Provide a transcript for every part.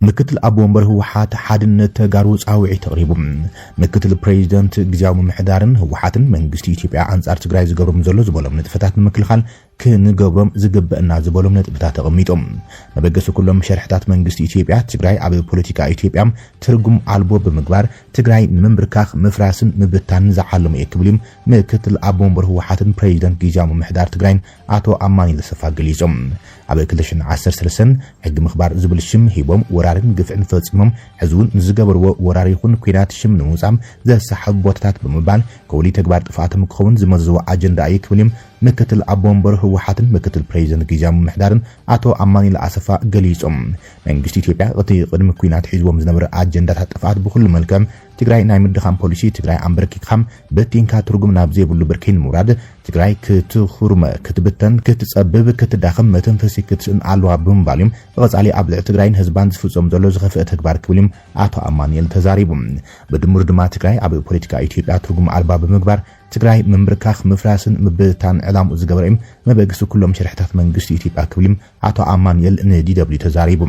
ምክትል አቦ ወንበር ህወሓት ሓድነት ተጋሩ ጻውዒ ተቅሪቡ ምክትል ፕሬዝዳንት ግዛው ምምሕዳርን ህወሓትን መንግስቲ ኢትዮጵያ አንጻር ትግራይ ዝገብሮም ዘሎ ዝበሎም ንጥፈታት ንምክልኻል ክንገብሮም ዝግበአና ዝበሎም ነጥብታት ተቐሚጦም መበገሱ ኩሎም ሸርሕታት መንግስቲ ኢትዮጵያ ትግራይ ኣብ ፖለቲካ ኢትዮጵያ ትርጉም አልቦ ብምግባር ትግራይ ንምምብርካኽ ምፍራስን ምብታን ዝዓለሙ የክብልም ምክትል አቦ ወንበር ህወሓትን ፕሬዝዳንት ግዛው ምምሕዳር ትግራይ አቶ አማኒ ለሰፋ ገሊጾም ኣብ 2013 ሕጊ ምኽባር ዝብል ሽም ሂቦም ወራርን ግፍዕን ፈጽሞም ሕዝቡን ዝገበርዎ ወራሪ ይኹን ኩናት ሽም ንምውጻም ዘሳሕብ ቦታታት ብምባል ከውሊ ተግባር ጥፋኣቶም ክኸውን ዝመዝዎ አጀንዳ ይክብልም ምክትል አቦ ወንበር ህወሓትን ምክትል ፕሬዝዳንት ግዛው ምምሕዳርን አቶ አማኒ ለአሰፋ ገሊጾም መንግስቲ ኢትዮጵያ ቅድሚ ኩናት ሒዝቦም ዝነበረ አጀንዳታት ጥፋኣት ብኩሉ መልክዕ ትግራይ ናይ ምድኻም ፖሊሲ ትግራይ ኣንበርኪኻም በቲንካ ትርጉም ናብ ዘይብሉ ብርኪን ሙራድ ትግራይ ክትኹርመ ክትብተን ክትጸብብ ክትዳኸም መተንፈሲ ክትስን ኣለዋ ብምባልዮም ብቐጻሊ ኣብ ልዕሊ ትግራይን ህዝባን ዝፍጸም ዘሎ ዝኸፍአ ተግባር ክብልም አቶ አማኒኤል ተዛሪቡ ብድምር ድማ ትግራይ ኣብ ፖለቲካ ኢትዮጵያ ትርጉም ኣልባ ብምግባር ትግራይ ምምብርካኽ ምፍራስን ምብታን ዕላምኡ ዝገበረም መበግሱ ኩሎም ሸርሕታት መንግስቲ ኢትዮጵያ ክብልም አቶ አማኒኤል ንዲደብሊው ተዛሪቡ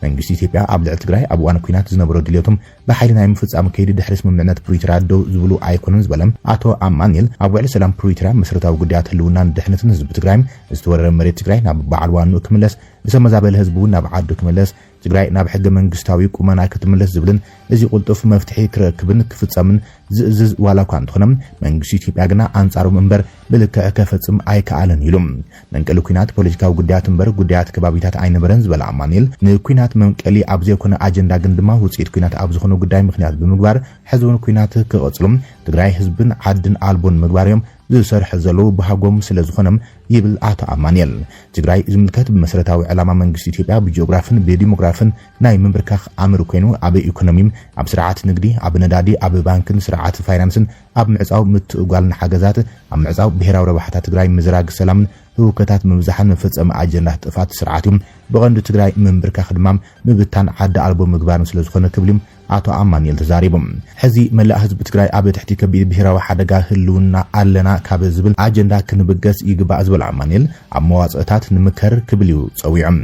መንግስቲ ኢትዮጵያ ኣብ ልዕሊ ትግራይ ኣብ እዋን ኩናት ዝነበሮ ድሌቶም ብሓይሊ ናይ ምፍጻም ከይዲ ድሕሪ ስምምዕነት ፕሪቶሪያ ደው ዝብሉ ኣይኮኑን ዝበለም አቶ አማኒኤል ኣብ ውዕሊ ሰላም ፕሪቶሪያ መሰረታዊ ጉዳያት ህልውናን ድሕነትን ህዝቢ ትግራይ ዝተወረረ መሬት ትግራይ ናብ በዓል ዋኑ ክምለስ ዝተመዛበለ ህዝቡ ናብ ዓዱ ክምለስ ትግራይ ናብ ሕገ መንግስታዊ ቁመና ክትምለስ ዝብልን እዚ ቁልጡፍ መፍትሒ ክረክብን ክፍጸምን ዝእዝዝ ዋላ እኳ እንተኾነም መንግስቲ ኢትዮጵያ ግና አንጻሮም እምበር ብልክዕ ከፈጽም ኣይከኣለን ኢሎም መንቀሊ ኩናት ፖለቲካዊ ጉዳያት እምበር ጉዳያት ከባቢታት ኣይነበረን ዝበለ አማኒኤል ንኩናት መንቀሊ ኣብ ዘይኮነ አጀንዳ ግን ድማ ውፅኢት ኩናት ኣብ ዝኾነ ጉዳይ ምክንያት ብምግባር ሕዝቡን ኩናት ክቐጽሉም ትግራይ ህዝብን ዓድን ኣልቦን ምግባርዮም ዝሰርሕ ዘለዉ ብሃጎም ስለ ዝኾነም ይብል አቶ አማኒኤል ትግራይ ዝምልከት ብመሰረታዊ ዕላማ መንግስቲ ኢትዮጵያ ብጂኦግራፍን ብዲሞግራፍን ናይ ምምብርካኽ ኣምር ኮይኑ ኣብ ኢኮኖሚም ኣብ ስርዓት ንግዲ ኣብ ነዳዲ ኣብ ባንክን ስርዓት ፋይናንስን ኣብ ምዕጻው ምትእጓልን ሓገዛት ኣብ ምዕጻው ብሄራዊ ረባሕታት ትግራይ ምዝራግ ሰላምን ህውከታት ምብዛሕን መፈጸሚ አጀንዳ ጥፋት ስርዓትዮም ብቐንዱ ትግራይ ምምብርካኽ ድማ ምብታን ዓዲ ኣልቦ ምግባርን ስለ ዝኾነ ክብልም አቶ አማኒኤል ተዛሪቦም ሕዚ መላእ ህዝቢ ትግራይ ኣብ ትሕቲ ከቢድ ብሄራዊ ሓደጋ ህልውና ኣለና ካብ ዝብል አጀንዳ ክንብገስ ይግባእ ዝበለ አማኒኤል ኣብ መዋጽእታት ንምከር ክብል ጸዊዖም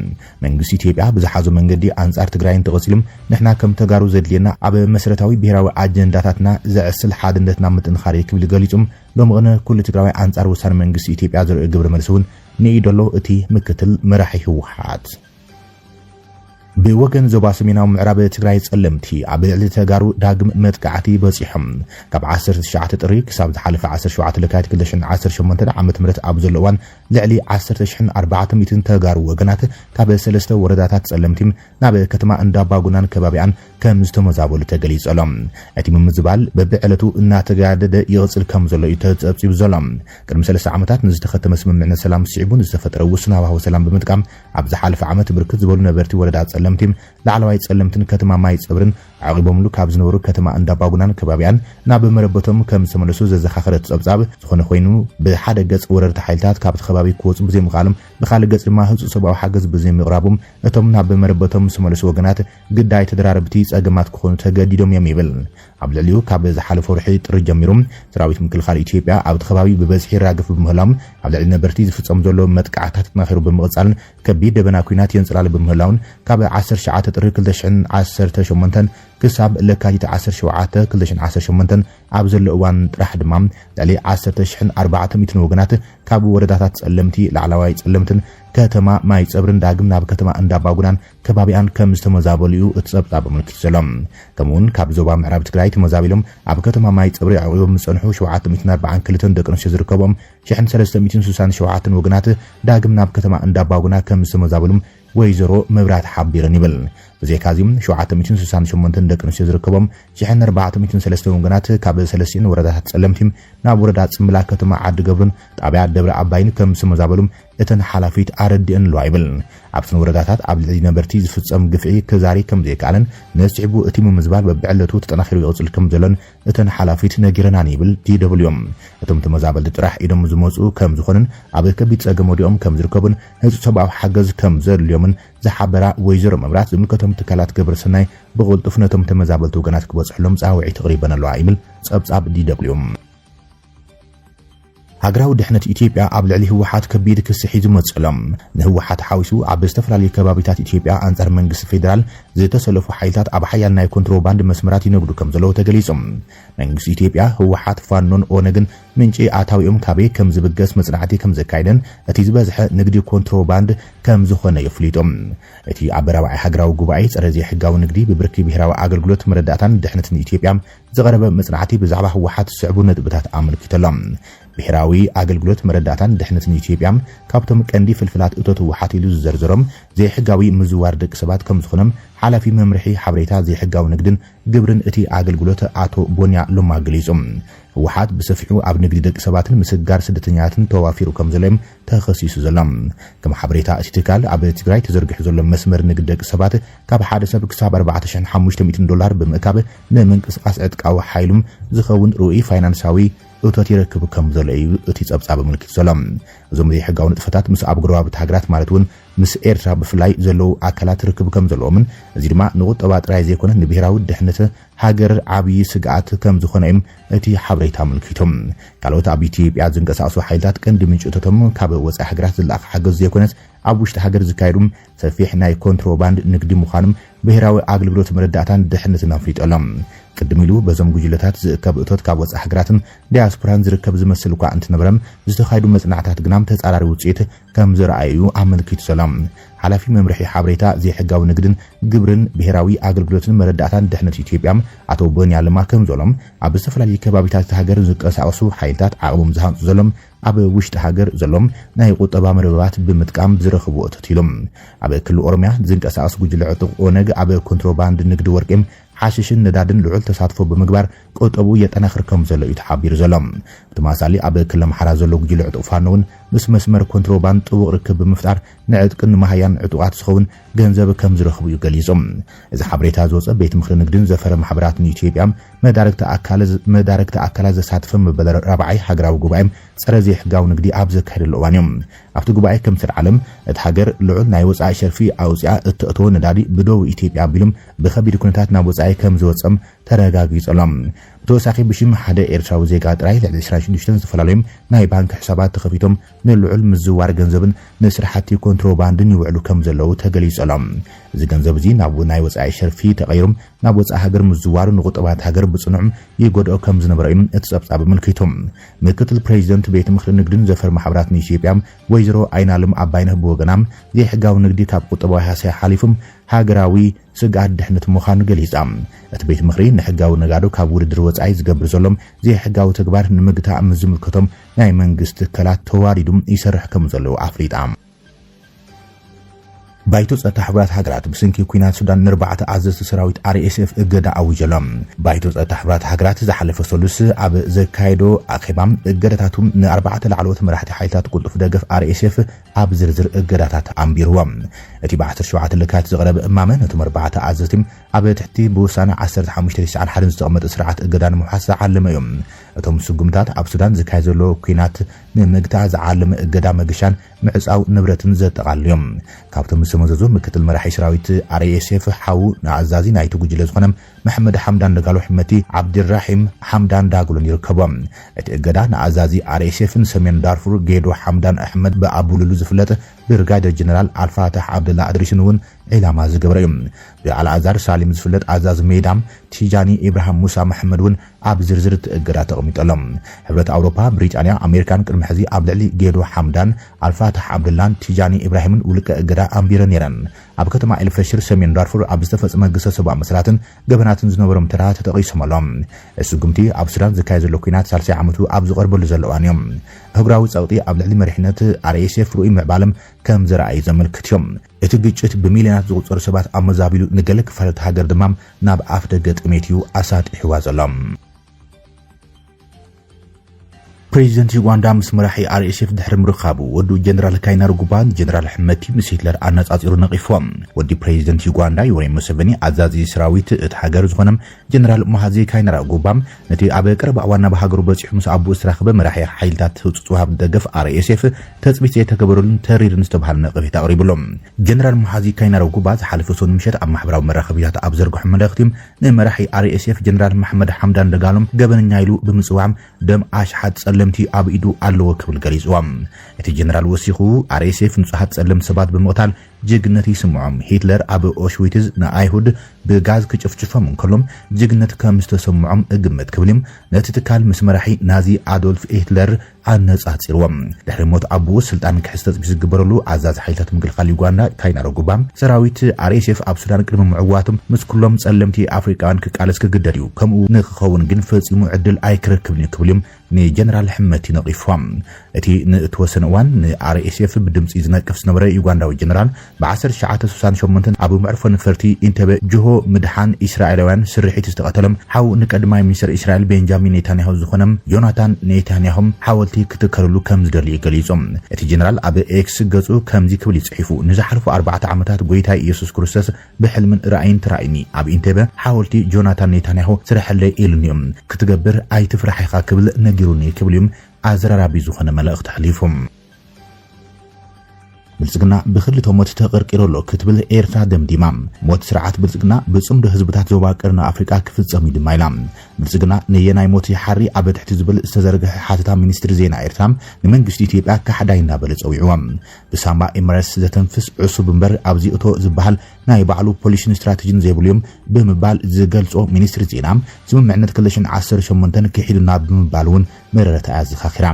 መንግስቲ ኢትዮጵያ ብዝሓዞ መንገዲ አንጻር ትግራይን ተቐሲሎም ንሕና ከም ተጋሩ ዘድልየና ኣብ መሰረታዊ ብሄራዊ አጀንዳታትና ዘዕስል ሓድነትና ምጥንኻር ክብል ገሊጾም ሎም ቅነ ኩሉ ትግራይ አንጻር ውሳነ መንግስቲ ኢትዮጵያ ዘርኢ ግብረ መልስውን ንኢደሎ እቲ ምክትል መራሒ ህወሓት بوجن زوبا سميناو معراب تግራይ ጸለምቲ ኣብ ልዕሊ ተጋሩ ዳግም መጥቃዕቲ በፂሖም ካብ 19 ጥሪ ክሳብ ዝሓለፈ 17 ለካቲት 2018 ዓመት ምረት ኣብ ዘለዋን ልዕሊ 10400 ተጋሩ ወገናት ካብ ሰለስተ ወረዳታት ጸለምቲ ናብ ከተማ እንዳባጉናን ከባቢያን ከም ዝተመዛበሉ ተገሊጸሎም እቲ ምምዝባል በብዕለቱ እናተጋደደ ይቕጽል ከም ዘሎ ይተጸብጺብ ዘሎም ቅድሚ 3 ዓመታት ንዝተኸተመ ስምምዕነት ሰላም ስዒቡን ዝተፈጠረ ውስናዊ ሰላም ብምጥቃም ኣብ ዝሓለፈ ዓመት ብርክት ዝበሉ ነበርቲ ወረዳ ጸለምቲም ላዕለዋይ ጸለምትን ከተማ ማይ ጸብርን ዓቂቦምሉ ካብ ዝነበሩ ከተማ እንዳባጉናን ከባቢያን ናብ መረበቶም ከም ዝተመለሱ ዘዘኻኽረት ጸብጻብ ዝኾነ ኮይኑ ብሓደ ገጽ ወረርቲ ሓይልታት ካብ ከባቢ ክወጽ ብዘይምኻሎም ብኻልእ ገጽ ድማ ህጹጽ ሰብኣዊ ሓገዝ ብዘይምቕራቦም እቶም ናብ መረበቶም ዝተመለሱ ወገናት ግዳይ ተደራረብቲ ጸገማት ክኾኑ ተገዲዶም እዮም ይብል ኣብ ልዕሊኡ ካብ ዝሓለፈ ወርሒ ጥሪ ጀሚሮም ሰራዊት ምክልኻል ኢትዮጵያ ኣብ ከባቢ ብበዝሒ ራግፍ ብምህላዎም ኣብ ልዕሊ ነበርቲ ዝፍጸም ዘሎ መጥቃዕታት ተናኺሩ ብምቕጻልን ከቢድ ደበና ኩናት የንጽላል ብምህላውን ካብ 19 ጥሪ 2018 ክሳብ ለካቲት 17 2018 ኣብ ዘሎ እዋን ጥራሕ ድማ ልዕሊ 10400 ወገናት ካብ ወረዳታት ጸለምቲ ላዕለዋይ ጸለምትን ከተማ ማይ ጸብርን ዳግም ናብ ከተማ እንዳባጉናን ከባቢያን ከም ዝተመዛበሉ እትጸብጻብ ምልክት ዘሎም ከምኡን ካብ ዞባ ምዕራብ ትግራይ ተመዛቢሎም ኣብ ከተማ ማይ ጸብሪ ዓቂቦም ዝጸንሑ 742 ደቂ ኣንስትዮ ዝርከቦም 1367 ወገናት ዳግም ናብ ከተማ እንዳባጉና ከም ዝተመዛበሉ ወይዘሮ መብራት ሓቢረን ይብል በዘካዚም 768 ደቂ ኣንስትዮ ዝርከቦም 1403 ወገናት ካብ 30 ወረዳታት ጸለምቲ ናብ ወረዳ ጽምላ ከተማ ዓዲ ገብርን ጣብያ ደብረ ኣባይን ከም ዝተመዛበሉ እተን ሓላፊት ኣረዲአን ኣለዋ ይብል ኣብተን ወረዳታት ኣብ ልዕሊ ነበርቲ ዝፍጸም ግፍዒ ከዛሪ ከም ዘይከኣለን ነስዒቡ እቲ ምምዝባል በብዕለቱ ተጠናኺሩ ይቕጽል ከም ዘሎን እተን ሓላፊት ነጊረናን ይብል ዲደብልዩ እቶም ተመዛበልቲ ጥራሕ ኢዶም ዝመጹ ከም ዝኾኑን ኣብ ከቢድ ጸገም ወዲኦም ከም ዝርከቡን ህጹጽ ሰብኣዊ ሓገዝ ከም ዘድልዮምን ዝሓበራ ወይዘሮ መብራት ዝምልከቶም ትካላት ግብረ ሰናይ ብቕልጡፍ ነቶም ተመዛበልቲ ወገናት ክበጽሕሎም ጻውዒት ተቕሪበን ኣለዋ ይብል ጸብጻብ ዲደብልዩ ሃገራዊ ድሕነት ኢትዮጵያ ኣብ ልዕሊ ህወሓት ከቢድ ክስ ሒዙ መጽሎም ንህወሓት ሓዊሱ ኣብ ዝተፈላለዩ ከባቢታት ኢትዮጵያ አንጻር መንግስቲ ፌደራል ዝተሰለፉ ሓይልታት ኣብ ሓያል ናይ ኮንትሮባንድ መስመራት ይነግዱ ከም ዘለዉ ተገሊጾም መንግስቲ ኢትዮጵያ ህወሓት ፋኖን ኦነግን ምንጪ ኣታዊኦም ካበይ ከም ዝብገስ መጽናዕቲ ከም ዘካይደን እቲ ዝበዝሐ ንግዲ ኮንትሮባንድ ከም ዝኾነ ይፍሊጦም እቲ ኣብ ራብዓይ ሃገራዊ ጉባኤ ጸረ ዘይሕጋዊ ንግዲ ብብርኪ ብሄራዊ ኣገልግሎት መረዳእታን ድሕነትን ኢትዮጵያ ዝቐረበ መጽናዕቲ ብዛዕባ ህወሓት ዝስዕቡ ነጥብታት ኣመልኪቶሎም ብሄራዊ ኣገልግሎት መረዳእታን ድሕነትን ኢትዮጵያ ካብቶም ቀንዲ ፍልፍላት እቶት ህወሓት ኢሉ ዝዘርዝሮም ዘይሕጋዊ ምዝዋር ደቂ ሰባት ከም ዝኾኖም ሓላፊ መምርሒ ሓበሬታ ዘይሕጋዊ ንግድን ግብርን እቲ ኣገልግሎት ኣቶ ቦንያ ሎማ ገሊጾም ህወሓት ብሰፊሑ ኣብ ንግዲ ደቂ ሰባትን ምስጋር ስደተኛታትን ተዋፊሩ ከም ዘሎም ተኸሲሱ ዘሎም ከም ሓበሬታ እቲ ትካል ኣብ ትግራይ ተዘርጊሑ ዘሎ መስመር ንግዲ ደቂ ሰባት ካብ ሓደ ሰብ ክሳብ 4500 ዶላር ብምእካብ ንምንቅስቃስ ዕጥቃዊ ሓይሉም ዝኸውን ርኡይ ፋይናንሳዊ እቶት ይረክብ ከም ዘሎ እዩ እቲ ጸብጻብ ምልክት ዘሎም እዞም ዘይሕጋዊ ንጥፈታት ምስ ኣብ ጎረባብቲ ሃገራት ማለት እውን ምስ ኤርትራ ብፍላይ ዘለው ኣካላት ርክብ ከም ዘለዎምን እዚ ድማ ንቁጠባ ጥራይ ዘይኮነ ንብሄራዊ ድሕነት ሃገር ዓብይ ስግኣት ከም ዝኾነ እቲ ሓበሬታ ምልክቶም ካልኦት ኣብ ኢትዮጵያ ዝንቀሳቐሱ ሓይልታት ቀንዲ ምንጪ እቶቶም ካብ ወጻኢ ሃገራት ዝለኣኽ ሓገዝ ዘይኮነስ ኣብ ውሽጢ ሃገር ዝካየዱም ሰፊሕ ናይ ኮንትሮባንድ ንግዲ ምዃኖም ብሄራዊ ኣገልግሎት መረዳእታን ድሕነትን ኣፍሊጦሎም ቅድም ኢሉ በዞም ጉጅለታት ዝእከብ እቶት ካብ ወጻኢ ሃገራትን ዲያስፖራን ዝርከብ ዝመስል እኳ እንትነበረም ዝተኻይዱ መጽናዕታት ግናም ተጻራሪ ውጽኢት ከም ዝረኣዩ ኣመልኪቱ ሰላም ሓላፊ መምርሒ ሓበሬታ ዘይሕጋዊ ንግድን ግብርን ብሄራዊ ኣገልግሎትን መረዳእታን ድሕነት ኢትዮጵያ ኣቶ ቦንያ ለማ ከም ዘሎም ኣብ ዝተፈላለዩ ከባቢታት ሃገር ዝንቀሳቐሱ ሓይልታት ዓቕቦም ዝሃንጹ ዘሎም ኣብ ውሽጢ ሃገር ዘሎም ናይ ቁጠባ መርበባት ብምጥቃም ዝረኽቡ እቶት ኢሎም ኣብ ክልል ኦሮሚያ ዝንቀሳቐስ ጉጅለ ዕጡቕ ኦነግ ኣብ ኮንትሮባንድ ንግዲ ወርቅም ሓሽሽን ነዳድን ልዑል ተሳትፎ ብምግባር ቆጠቡ የጠናኽር ከም ዘሎ እዩ ተሓቢሩ ዘሎም ብተመሳሳሊ ኣብ ክልል ኣምሓራ ዘሎ ጉጅለ ዕጡቕ ፋኖ እውን ምስ መስመር ኮንትሮባንድ ጥቡቕ ርክብ ብምፍጣር ንዕጥቅን ንማህያን ዕጡቓት ዝኸውን ገንዘብ ከም ዝረኽቡ እዩ ገሊጾም እዚ ሓበሬታ ዝወፀ ቤት ምክሪ ንግድን ዘፈረ ማሕበራትን ኢትዮጵያ መዳረግቲ ኣካላት ዘሳትፈ መበለ ራብዓይ ሃገራዊ ጉባኤ ጸረ ዘይሕጋዊ ንግዲ ኣብ ዘካየደሉ እዋን እዮም ኣብቲ ጉባኤ ከም ስልዓለም እቲ ሃገር ልዑል ናይ ወጻኢ ሸርፊ ኣውፅያ እትእትዎ ነዳዲ ብደቡብ ኢትዮጵያ ኣቢሎም ብከቢድ ኩነታት ናብ ወጻኢ ከም ዝወፀም ተረጋጊጾሎም ብተወሳኺ ብሽም ሓደ ኤርትራዊ ዜጋ ጥራይ ልዕሊ 26 ዝተፈላለዩ ናይ ባንክ ሕሳባት ተኸፊቶም ንልዑል ምዝዋር ገንዘብን ንስራሕቲ ኮንትሮባንድን ይውዕሉ ከም ዘለዉ ተገሊጾሎም እዚ ገንዘብ እዚ ናብ ናይ ወጻኢ ሸርፊ ተቐይሮም ናብ ወጻኢ ሃገር ምዝዋሩ ንቁጠባት ሃገር ብጽኑዕ ይጎድኦ ከም ዝነበረ እቲ ጸብጻብ ምልክቶም ምክትል ፕሬዚደንት ቤት ምክሪ ንግድን ዘፈር ማሕበራት ኢትዮጵያ ወይዘሮ አይናለም አባይነህ ብወገናም ዘይሕጋዊ ንግዲ ካብ ቁጠባዊ ሃሳይ ሓሊፉም ሃገራዊ ስጋት ድሕነት ምዃኑ ገሊጾም እቲ ቤት ምክሪ ንሕጋዊ ነጋዶ ካብ ውድድር ወጻኢ ዝገብር ዘሎም ዘይሕጋዊ ተግባር ንምግታእ ምዝምልከቶም ናይ መንግስቲ ትካላት ተዋዲዶም ይሰርሕ ከም ዘለዉ ኣፍሊጦም ባይቶ ጸጥታ ሕብራት ሃገራት ብስንኪ ኩናት ሱዳን ንርባዕተ ኣዘዝቲ ሰራዊት RSF እገዳ ኣውጀሎም ባይቶ ጸጥታ ሕብራት ሃገራት ዝሓለፈ ሰሉስ ኣብ ዘካይዶ ኣኼባም እገዳታቱም ንኣርባዕተ ላዕለዎት መራሕቲ ሓይልታት ቁልጡፍ ደገፍ RSF ኣብ ዝርዝር እገዳታት ኣንቢርዎም እቲ ብ17 ልካት ዝቐረበ እማመ ነቶም ኣርባዕተ ኣዘዝቲ ኣብ ትሕቲ ብውሳነ 1591 ዝተቐመጠ ስርዓት እገዳ ንምሓዝ ዝዓለመ እዮም እቶም ስጉምታት ኣብ ሱዳን ዝካየድ ዘሎ ኩናት ንምግታእ ዝዓለመ እገዳ መግሻን ምዕጻው ንብረትን ዘጠቓልዮም ካብቶም ዝመዘዙ ምክትል መራሒ ሰራዊት RSF ሓው ንኣዛዚ ናይቲ ጉጅለ ዝኾነ መሐመድ ሓምዳን ደጋሎ ሕመቲ ዓብድራሂም ሓምዳን ዳግሎን ይርከቦም እቲ እገዳ ንኣዛዚ RSFን ሰሜን ዳርፉር ጌዶ ሓምዳን ኣሕመድ ብኣቡሉሉ ዝፍለጥ ብርጋዴር ጀነራል አልፋታህ አብደላ አድሪስን እውን ኢላማ ዝገበረ እዩ ብኣልዓዛር ሳሊም ዝፍለጥ ኣዛዝ ሜዳም ቲጃኒ ኢብራሂም ሙሳ መሐመድ እውን ኣብ ዝርዝር እገዳ ተቐሚጦሎም ሕብረት ኣውሮፓ ብሪጣንያ ኣሜሪካን ቅድሚ ሕዚ ኣብ ልዕሊ ጌዶ ሓምዳን አልፋታህ አብደላን ቲጃኒ ኢብራሂምን ውልቀ እገዳ ኣንቢረን ነይረን ኣብ ከተማ ኤልፈሽር ሰሜን ዳርፉር ኣብ ዝተፈጸመ ግሰ ሰብኣዊ መስላትን ገበናትን ዝነበሮም ተራ ተጠቒሶም እሱ ጉምቲ ኣብ ሱዳን ዝካየድ ዘሎ ኩናት ሳልሳይ ዓመቱ ኣብ ዝቐርበሉ ዘለዋን እዮም ህግራዊ ጸቕጢ ኣብ ልዕሊ መሪሕነት RSF ርኡይ ምዕባለም ከም ዝረኣይ ዘመልክት እዮም እቲ ግጭት ብሚልዮናት ዝቑጸሩ ሰባት ኣመዛቢሉ ንገለ ክፋላት ሃገር ድማ ናብ ኣፍ ደገ ጥሜት እዩ ኣሳጢሕዋ ዘሎ ፕሬዚደንት ዩጋንዳ ምስ መራሒ RSF ድሕሪ ምርኻቡ ወዲ ጀነራል ካይናር ጉባን ጀነራል ሕመቲ ምስ ሂትለር ኣነጻጺሩ ነቒፎም ወዲ ፕሬዚደንት ዩጋንዳ ዩዌሪ ሙሴቬኒ ኣዛዚ ሰራዊት እቲ ሃገር ዝኾነ ጀነራል ሙሃዚ ካይናር ጉባም ነቲ ኣብ ቀረባ እዋን ናብ ሃገሩ በፂሑ ምስ ኣቦኡ ዝተራኸበ መራሒ ሓይልታት ህጹጽ ደገፍ RSF ተጽቢት ዘይተገበረሉን ተሪርን ዝተባሃለ ነቐፌታ ኣቕሪብሎም ጀነራል ሙሃዚ ካይናር ጉባ ዝሓለፈ ሰኑ ምሸት ኣብ ማሕበራዊ መራኸቢታት ኣብ ዘርግሑ መልእኽቲ ንመራሒ RSF ጀነራል መሐመድ ሓምዳን ደጋሎም ገበነኛ ኢሉ ብምጽዋዕ ደም ኣሽሓት ጸለምቲ ኣብ ኢዱ ኣለዎ ክብል ገሊጽዎም እቲ ጀነራል ወሲኹ RSF ንጹሃት ጸለምቲ ሰባት ብምቕታል ጅግነት ይስምዖም ሂትለር ኣብ ኦሽዊትዝ ንኣይሁድ ብጋዝ ክጭፍጭፎም እንከሎም ጅግነት ከም ዝተሰምዖም እግመት ክብልም ነቲ ትካል ምስ መራሒ ናዚ ኣዶልፍ ሂትለር ኣነጻጺርዎም ድሕሪ ሞት ኣቡኡ ስልጣን ክሕስተት ብዝግበረሉ ኣዛዝ ሓይልታት ምክልኻል ዩጋንዳ ካይናረጉባ ሰራዊት RSF ኣብ ሱዳን ቅድሚ ምዕዋቶም ምስ ኩሎም ጸለምቲ ኣፍሪካውያን ክቃለስ ክግደድ እዩ ከምኡ ንኽኸውን ግን ፈጺሙ ዕድል ኣይክረክብን ክብልም ንጀነራል ሕመቲ ነቒፎም እቲ ንእትወሰነ እዋን ንRSF ብድምፂ ዝነቅፍ ዝነበረ ዩጋንዳዊ ጀነራል ብ1968 ኣብ ምዕርፎ ነፈርቲ ኢንተበ ጆሆ ምድሓን እስራኤላውያን ስርሒት ዝተቐተለም ሓው ንቀድማይ ሚኒስትር እስራኤል ቤንጃሚን ኔታንያሁ ዝኾነም ዮናታን ኔታንያሁ ሓወልቲ ክትከለሉ ከም ዝደልዩ ገሊጾም እቲ ጀነራል ኣብ ኤክስ ገጹ ከምዚ ክብል ይጽሒፉ ንዝሓለፉ 4 ዓመታት ጎይታ ኢየሱስ ክርስቶስ ብሕልምን ራእይን ተራእኒ ኣብ ኢንተበ ሓወልቲ ጆናታን ኔታንያሁ ስራሕለይ ኢሉኒዮም ክትገብር ኣይትፍራሕ ኢኻ ክብል ነጊሩኒ ክብልዮም ኣዘራራቢ ዝኾነ መልእኽቲ ሓሊፎም ብልጽግና ብኽልተ ሞት ተቐርቂሩሎ ክትብል ኤርትራ ደምዲማ ሞት ስርዓት ብልጽግና ብጽምዶ ህዝብታት ዞባ ቀርኒ ኣፍሪካ ክፍጸም ይድማይላ ብልጽግና ንየናይ ሞት ይሓሪ ኣብ ትሕቲ ዝብል ዝተዘርግሐ ሓተታ ሚኒስትር ዜና ኤርትራ ንመንግስቲ ኢትዮጵያ ካሕዳይ እናበለ ጸዊዕዎም ብሳምባ ኤምሬትስ ዘተንፍስ ዕሱብ እምበር ኣብዚ እቶ ዝበሃል ናይ ባዕሉ ፖሊሲን ስትራቴጂን ዘይብልዮም ብምባል ዝገልጾ ሚኒስትር ዜና ስምምዕነት 2018 ክሒድና ብምባል እውን መረረታ ኣዘኻኺራ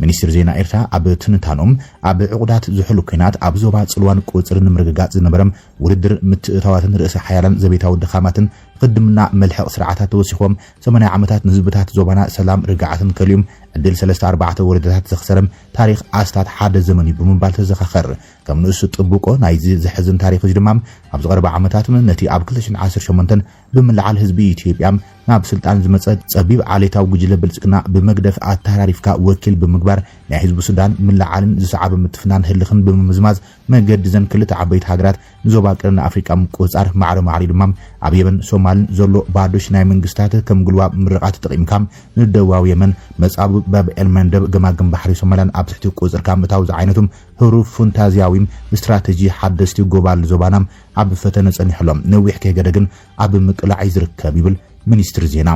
ሚኒስትር ዜና ኤርትራ ኣብ ትንታኖም ኣብ ዕቁዳት ዝሕሉ ኩናት ኣብ ዞባ ጽልዋን ቁጽር ንምርግጋጽ ዝነበረም ውድድር ምትእታዋትን ርእሰ ሓያላን ዘቤታዊ ድኻማትን ቅድምና መልሕቕ ስርዓታት ተወሲኾም 80 ዓመታት ንህዝብታት ዞባና ሰላም ርግዓትን ከልዩም ዕድል 34 ወረዳታት ዘኽሰረም ታሪኽ ኣስታት ሓደ ዘመን እዩ ብምባል ተዘኻኸር ከም ንእሱ ጥቡቆ ናይዚ ዝሕዝን ታሪኽ ድማ ኣብ ዝቐረበ ዓመታት ነቲ ኣብ 2018 ብምልዓል ህዝቢ ኢትዮጵያ ናብ ስልጣን ዝመጸ ጸቢብ ዓሌታዊ ጉጅለ ብልጽግና ብመግደፍ ኣተራሪፍካ ወኪል ብምግባር ናይ ህዝቢ ሱዳን ምልዓልን ዝሰዓበ ምትፍናን ህልኽን ብምምዝማዝ መገዲ ዘን ክልተ ዓበይቲ ሃገራት ንዞባ ቀርኒ ኣፍሪካ ምቁጻር ማዕረ ማዕሪ ድማ ኣብ የመን ሶማልን ዘሎ ባዶሽ ናይ መንግስታት ከም ግልዋ ምርቃት ተጠቂምካ ንደቡባዊ የመን መጻብ በብኤል መንደብ ገማግም ባሕሪ ሶማልያን ኣብ ትሕቲ ቁጽር ካምታው ዝዓይነቱም ህሩፍ ፋንታዚያዊ ስትራቴጂ ሓደስቲ ጎባል ዞባና ኣብ ፈተነ ጸኒሕሎም ነዊሕ ከገደግን ኣብ ምቅላዕ ዝርከብ ይብል ሚኒስትር ዜና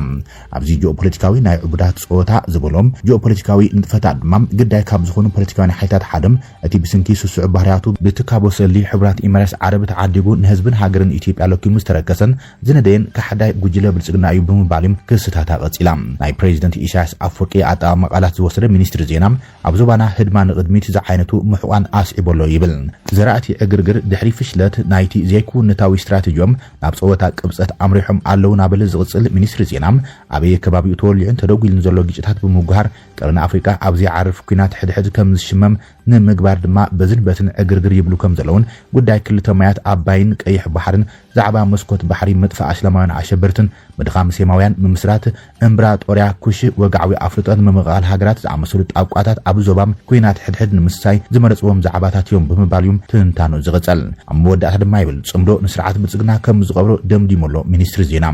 ኣብዚ ጂኦፖለቲካዊ ናይ ዕቡዳት ጾታ ዝበሎም ጂኦፖለቲካዊ ንጥፈታ ድማ ግዳይ ካብ ዝኾኑ ፖለቲካዊ ሓይታት ሓደም እቲ ብስንኪ ስሱዕ ባህርያቱ ብትካቦሰሊ ሕብራት ኤምሬትስ ዓረብ ተዓዲጉ ንህዝብን ሃገርን ኢትዮጵያ ለኪሙ ዝተረከሰን ዝነደየን ካሕዳይ ጉጅለ ብልጽግና እዩ ብምባልም ክስታታ ቀጺላ ናይ ፕሬዚደንት ኢሳያስ ኣፈወርቂ ኣጣማ ቃላት ዝወሰደ ሚኒስትር ዜና ኣብ ዞባና ህድማ ንቅድሚት ዝዓይነቱ ምሕቋን ኣስዒበሎ ይብል ዘራእቲ ዕግርግር ድሕሪ ፍሽለት ናይቲ ዘይኩነታዊ ስትራቴጂዮም ናብ ጾወታ ቅብጸት ኣምሪሖም ኣለዉ ናበለ ዝቕጽል ሚኒስትር ዜና ኣብየ ከባቢኡ ተወልዑን ተደጉልን ዘሎ ግጭታት ብምጉሃር ቀርኒ ኣፍሪካ ኣብዚ ዓርፍ ኩናት ሕድሕድ ከም ዝሽመም ንምግባር ድማ በዝንበትን ዕግርግር ይብሉ ከም ዘለውን ጉዳይ ክልተ ማያት ኣባይን ቀይሕ ባሕርን ዛዕባ መስኮት ባሕሪ መጥፋእ እስላማውያን ኣሸበርትን ምድኻም ሴማውያን ምምስራት እምብራጦርያ ኩሽ ወጋዓዊ ኣፍሪቃን ምምቃል ሃገራት ዝኣመሰሉ ጣብቋታት ኣብ ዞባም ኩናት ሕድሕድ ንምስሳይ ዝመረጽዎም ዛዕባታት እዮም ብምባልዮም ትንታኖ ዝቕጸል ኣብ መወዳእታ ድማ ይብል ጽምዶ ንስርዓት ብልጽግና ከም ዝቐብሮ ደምዲሞሎ ሚኒስትር ዜና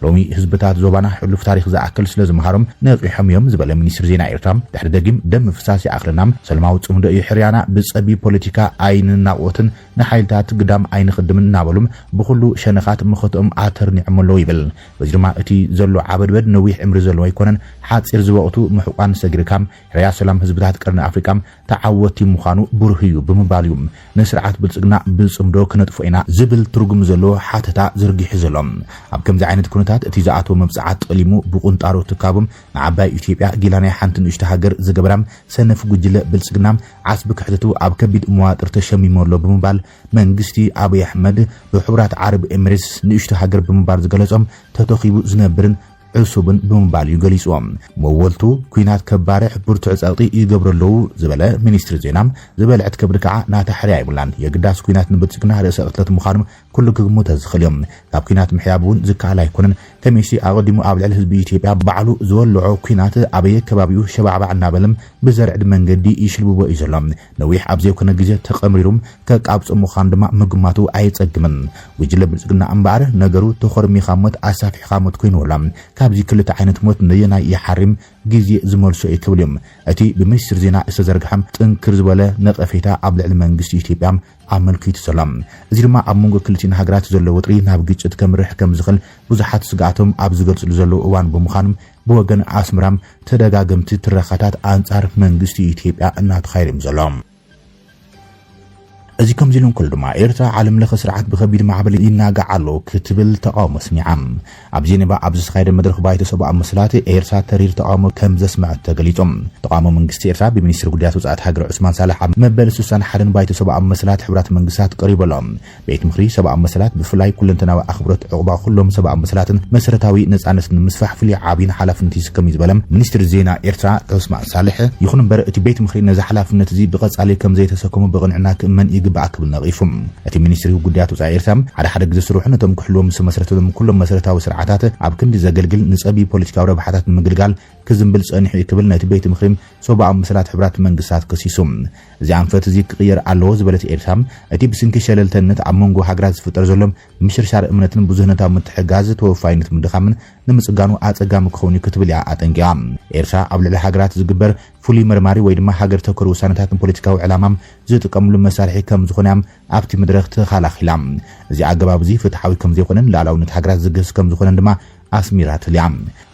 ሎሚ ህዝብታት ዞባና ሕሉፍ ታሪኽ ዝኣክል ስለ ዝምሃሮም ነቂሖም እዮም ዝበለ ሚኒስትር ዜና ኤርትራ ድሕሪ ደጊም ደም ፍሳሲ ኣኽርናም ሰላማዊ ጽምዶ ይሕርያና ብጸቢ ፖለቲካ ኣይንናቆትን ንሓይልታት ግዳም ኣይንኽድምን እናበሉም ብኩሉ ሸነኻት ምኽትኦም ኣተርኒዕመሎ ይብል በዚ ድማ እቲ ዘሎ ዓበድበድ ነዊሕ እምሪ ዘለዎ ኣይኮነን ሓፂር ዝበቕቱ ምሕቋን ሰግርካም ሕርያ ሰላም ህዝብታት ቀርኒ ኣፍሪካም ተዓወቲ ምዃኑ ብሩህ እዩ ብምባልዮም ንስርዓት ብልጽግና ብጽምዶ ክነጥፎ ኢና ዝብል ትርጉም ዘለዎ ሓተታ ዝርጊሑ ዘሎም ኣብ ከምዚ ዓይነት ኩነታት እቲ ዝኣተወ መብጽዓት ጠሊሙ ብቁንጣሮ ትካቦም ንዓባይ ኢትዮጵያ ጊላናይ ሓንቲ ንእሽቶ ሃገር ዝገበራም ሰነፍ ጉጅለ ብልጽግና ዓስቢ ክሕተቱ ኣብ ከቢድ መዋጥር ተሸሚሞሎ ብምባል መንግስቲ አብይ አሕመድ በሕብራት ዓረብ ኤምሬትስ ንእሽቶ ሃገር ብምባል ዝገለጾም ተተኺቡ ዝነብርን ዕሱብን ብምባል ይገልጹም መወልቱ ኩናት ከባርሕ ብርቱዕ ጸቕጢ ይገብረለው ዝበለ ሚኒስትር ዜና ዝበልዕት ከብድ ከዓ ናታሕርያ ይብላን የግዳስ ኩናት ንብልጽግና ርእሰ ቅትለት ምዃኑ ኩሉ ክግሙት ዝኽልዮም ካብ ኩናት ምሕያቡን ዝካኣል ኣይኮነን ከመይሲ ኣቐዲሙ ኣብ ልዕሊ ህዝቢ ኢትዮጵያ ባዕሉ ዝወልዖ ኩናት ኣበየ ከባቢኡ ሸባዕባዕ እናበለም ብዘርዕድ መንገዲ ይሽልብዎ እዩ ዘሎ ነዊሕ ኣብ ዘይኮነ ግዜ ተቐምሪሩም ከቃብጾ ምዃኑ ድማ ምግማቱ ኣይጸግምን ጉጅለ ብልጽግና እምበኣር ነገሩ ተኸርሚኻ ሞት ኣሳፊሕኻ ሞት ኮይኑላ ካብዚ ክልተ ዓይነት ሞት ነየናይ ይሓርም ግዜ ዝመልሶ ይክብልም እቲ ብሚኒስትር ዜና ዝተዘርግሐም ጥንክር ዝበለ ነቐፌታ ኣብ ልዕሊ መንግስቲ ኢትዮጵያ ኣመልኪቱ ሰላም እዚ ድማ ኣብ መንጎ ክልቲን ሃገራት ዘሎ ውጥሪ ናብ ግጭት ከምርሕ ከም ዝኽእል ብዙሓት ስጋኣቶም ኣብ ዝገልጽሉ ዘለዉ እዋን ብምዃኖም ብወገን ኣስመራም ተደጋገምቲ ትረኻታት ኣንጻር መንግስቲ ኢትዮጵያ እናተኻየዶም ዘሎም እዚ ከም ዝሎም ኩሉ ድማ ኤርትራ ዓለም ለኸ ስርዓት ብኸቢድ ማዕበል ይናጋዓሎ ክትብል ተቃውሞ ስሚዓም ኣብ ጄኔቫ ኣብ ዝተኻየደ መድረኽ ባይቶ ሰብኣዊ መስላት ኤርትራ ተሪር ተቃውሞ ከም ዘስምዐት ተገሊጾም ተቃውሞ መንግስቲ ኤርትራ ብሚኒስትር ጉዳያት ወጻኢት ሃገር ዑስማን ሳላሕ መበል 61 ባይቶ ሰብኣዊ መስላት ሕብራት መንግስታት ቀሪበሎም ቤት ምክሪ ሰብኣዊ መስላት ብፍላይ ኩለንተናዊ ኣኽብሮት ዕቁባ ኩሎም ሰብኣዊ መስላትን መሰረታዊ ነጻነትን ምስፋሕ ፍሉይ ዓብይን ሓላፍነት ይስከም ዝበለም ሚኒስትር ዜና ኤርትራ ዑስማን ሳላሕ ይኹን እምበር እቲ ቤት ምክሪ ነዚ ሓላፍነት እዚ ብቐጻሊ ከም ዘይተሰከሙ ብቕንዕና ክእመን ባዕክብ ነቂፉም እቲ ሚኒስትሪ ጉዳያት ወጻኢ ኤርትራ ሓደ ግዜ ስሩሕ ነቶም ክሕልዎም መስረታቶም ኩሎም መሰረታዊ ስርዓታት ኣብ ክንዲ ዘገልግል ንጸቢ ፖለቲካዊ ረብሓታት ንምግልጋል ክዝምብል ጸኒሑ ይክብል ነቲ ቤት ምክሪ ሰብኣዊ መስላት ሕብራት መንግስታት ከሲሱም እዚ ኣንፈት እዚ ክቅየር ኣለዎ ዝበለት ኤርትራ እቲ ብስንኪ ሸለልተነት ኣብ መንጎ ሃገራት ዝፍጠር ዘሎም ምሽርሻር እምነትን ብዙህነታዊ ምትሕጋዝ ተወፋይነት ምድኻምን ንምጽጋኑ ኣጸጋሚ ክኸውን ክትብል እያ ኣጠንቂያ ኤርትራ ኣብ ልዕሊ ሃገራት ዝግበር ፍሉይ መርማሪ ወይ ድማ ሃገር ተኮር ውሳነታትን ፖለቲካዊ ዕላማም ዝጥቀምሉ መሳርሒ ከም ዝኾነ ኣብቲ መድረኽ ተኸላኺላ እዚ ኣገባብ እዚ ፍትሓዊ ከም ዘይኮነን ላዕላውነት ሃገራት ዝግህዝ ከም ዝኾነ ድማ ኣስሚራት ልያ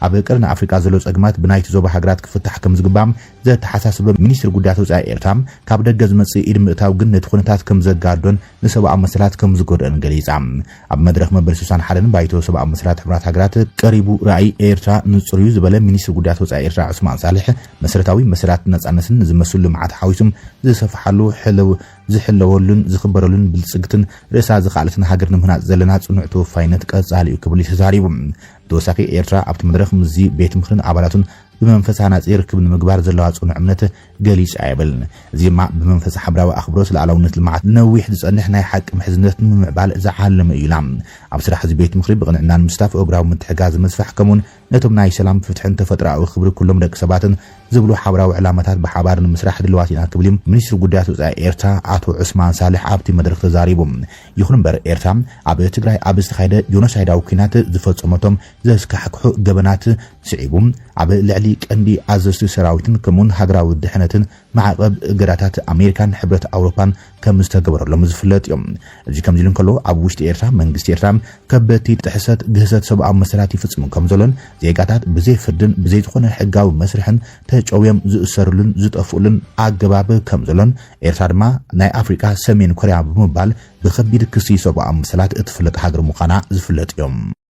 ኣብ ቀርኒ ኣፍሪካ ዘሎ ጸግማት ብናይቲ ዞባ ሃገራት ክፍታሕ ከም ዝግባም ዘተሓሳስበ ሚኒስትር ጉዳያት ወጻኢ ኤርትራ ካብ ደገ ዝመጽእ ኢድ ምእታው ግን ነቲ ኩነታት ከም ዘጋዶን ንሰብኣዊ መስላት ከም ዝጎድአን ገሊጻ ኣብ መድረኽ መበል 61 ባይቶ ሰብኣዊ መስላት ሕብራት ሃገራት ቀሪቡ ራእይ ኤርትራ ንጽሩዩ ዝበለ ሚኒስትር ጉዳያት ወጻኢ ኤርትራ ዑስማን ሳልሕ መሰረታዊ መሰላት ነጻነትን ዝመስሉ ልምዓት ሓዊሱም ዝሰፍሓሉ ዝሕለወሉን ዝኽበረሉን ብልጽግትን ርእሳ ዝኻለትን ሃገር ንምህናጽ ዘለና ጽኑዕ ተወፋይነት ቀጻሊ እዩ ክብል ተዛሪቡ ተወሳኺ ኤርትራ ኣብቲ መድረኽ ምዚ ቤት ምክርን ኣባላቱን ብመንፈስ ሃናጺ ርክብ ንምግባር ዘለዋ ጽኑዕ እምነት ገሊጽ ኣይብል እዚ ድማ ብመንፈስ ሓብራዊ ኣኽብሮት ላዕላውነት ልምዓት ነዊሕ ዝጸንሕ ናይ ሓቂ ምሕዝነት ንምዕባል ዝዓለመ እዩና ኣብ ስራሕ እዚ ቤት ምክሪ ብቕንዕናን ምስታፍ እግራዊ ምትሕጋዝ ምስፋሕ ከምኡን ነቶም ናይ ሰላም ፍትሕን ተፈጥሮኣዊ ክብሪ ኩሎም ደቂ ሰባትን ዝብሉ ሓብራዊ ዕላማታት ብሓባር ንምስራሕ ድልዋት ኢና ክብል ሚኒስትር ጉዳያት ወጻኢ ኤርትራ ኣቶ ዑስማን ሳልሕ ኣብቲ መድረኽ ተዛሪቡ ይኹን እምበር ኤርትራ ኣብ ትግራይ ኣብ ዝተኻየደ ጆኖሳይዳዊ ኩናት ዝፈጸመቶም ዘስካሕክሑ ገበናት ስዒቡ ኣብ ልዕሊ ቀንዲ ኣዘዝቲ ሰራዊትን ከምኡን ሃገራዊ ድሕነትን ማዕቐብ እገዳታት ኣሜሪካን ሕብረት ኣውሮፓን ከም ዝተገበረሎም ዝፍለጥ እዮም እዚ ከም ዝልን ከሎ ኣብ ውሽጢ ኤርትራ መንግስቲ ኤርትራ ከበቲ ጥሕሰት ግህሰት ሰብኣዊ መሰላት ይፍጽሙ ከም ዘሎን ዜጋታት ብዘይ ፍርድን ብዘይ ዝኾነ ሕጋዊ መስርሕን ተጨውዮም ዝእሰሩልን ዝጠፍኡልን ኣገባብ ከም ዘሎን ኤርትራ ድማ ናይ ኣፍሪካ ሰሜን ኮርያ ብምባል ብከቢድ ክሲ ሰብኣዊ መሰላት እትፍለጥ ሃገር ምዃና ዝፍለጥ እዮም